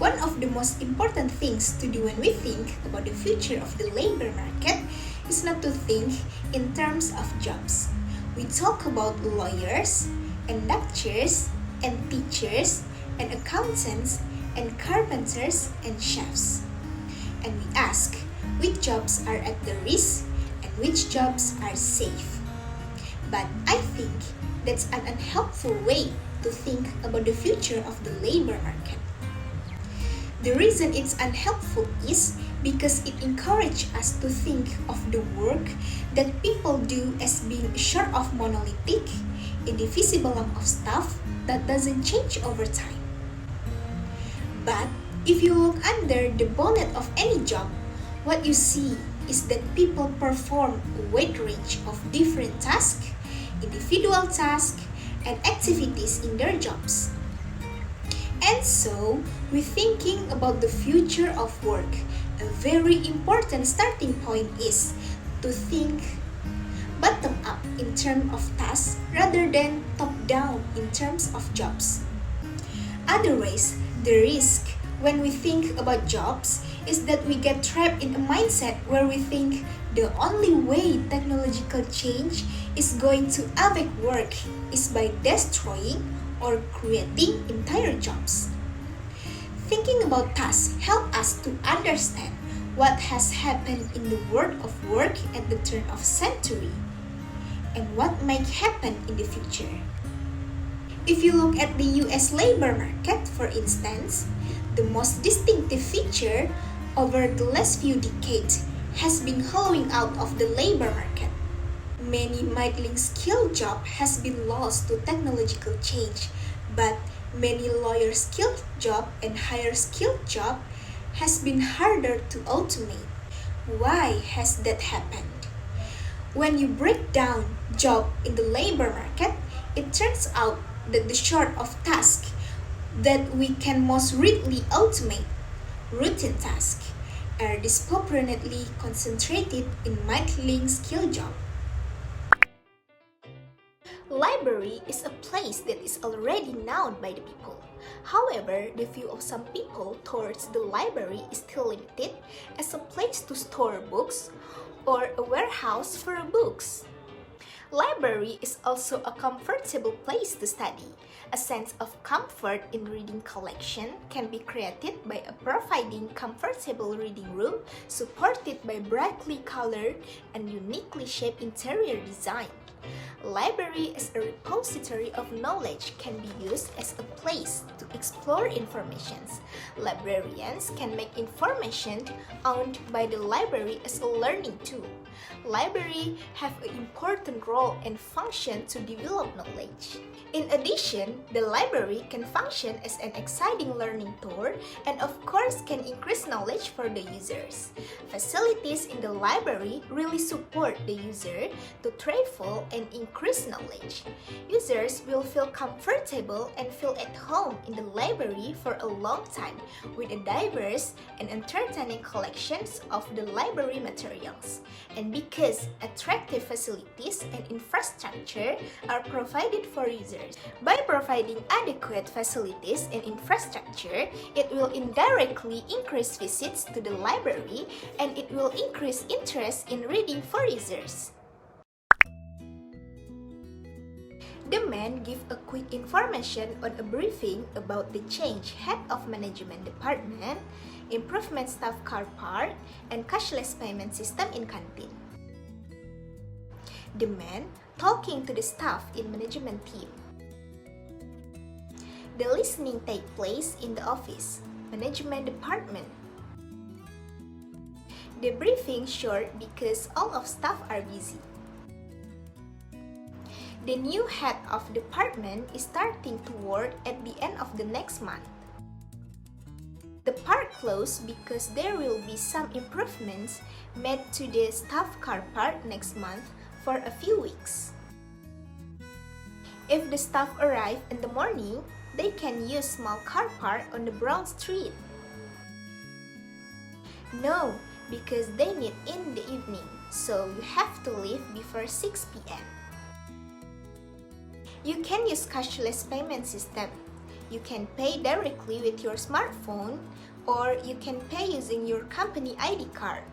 One of the most important things to do when we think about the future of the labor market is not to think in terms of jobs. We talk about lawyers, and doctors, and teachers, and accountants, and carpenters, and chefs. And we ask which jobs are at the risk and which jobs are safe. But I think that's an unhelpful way to think about the future of the labor market. The reason it's unhelpful is because it encourages us to think of the work that people do as being sort of monolithic, indivisible lump of stuff that doesn't change over time. But if you look under the bonnet of any job, what you see is that people perform a wide range of different tasks, individual tasks, and activities in their jobs. And so, when thinking about the future of work, a very important starting point is to think bottom up in terms of tasks rather than top down in terms of jobs. Otherwise, the risk when we think about jobs is that we get trapped in a mindset where we think the only way technological change is going to affect work is by destroying or creating entire jobs. Thinking about tasks helps us to understand what has happened in the world of work at the turn of century and what might happen in the future. If you look at the US labor market, for instance, the most distinctive feature over the last few decades has been hollowing out of the labor market. Many middling skilled jobs has been lost to technological change, but many lower skilled jobs and higher skilled jobs has been harder to automate. Why has that happened? When you break down jobs in the labor market, it turns out that the sort of tasks that we can most readily automate, routine tasks, are disproportionately concentrated in middling skilled jobs. Library is a place that is already known by the people. However, the view of some people towards the library is still limited as a place to store books or a warehouse for books. Library is also a comfortable place to study. A sense of comfort in reading collection can be created by providing comfortable reading room supported by brightly colored and uniquely shaped interior design. Library as a repository of knowledge can be used as a place to explore information. Librarians can make information owned by the library as a learning tool. Libraries have an important role and function to develop knowledge. In addition, the library can function as an exciting learning tour and of course can increase knowledge for the users. Facilities in the library really support the user to travel and increase knowledge. Users will feel comfortable and feel at home in the library for a long time with a diverse and entertaining collections of the library materials. And because attractive facilities and infrastructure are provided for users. By providing adequate facilities and infrastructure, it will indirectly increase visits to the library and it will increase interest in reading for users. The man gave a quick information on a briefing about the change head of management department, improvement staff car park, and cashless payment system in canteen. The man talking to the staff in management team. The listening take place in the office, management department. The briefing short because all of staff are busy. The new head of department is starting to work at the end of the next month. The park closed because there will be some improvements made to the staff car park next month for a few weeks. If the staff arrive in the morning, they can use small car park on the Brown Street. No, because they need in the evening, so you have to leave before 6 p.m. You can use cashless payment system. You can pay directly with your smartphone, or you can pay using your company ID card.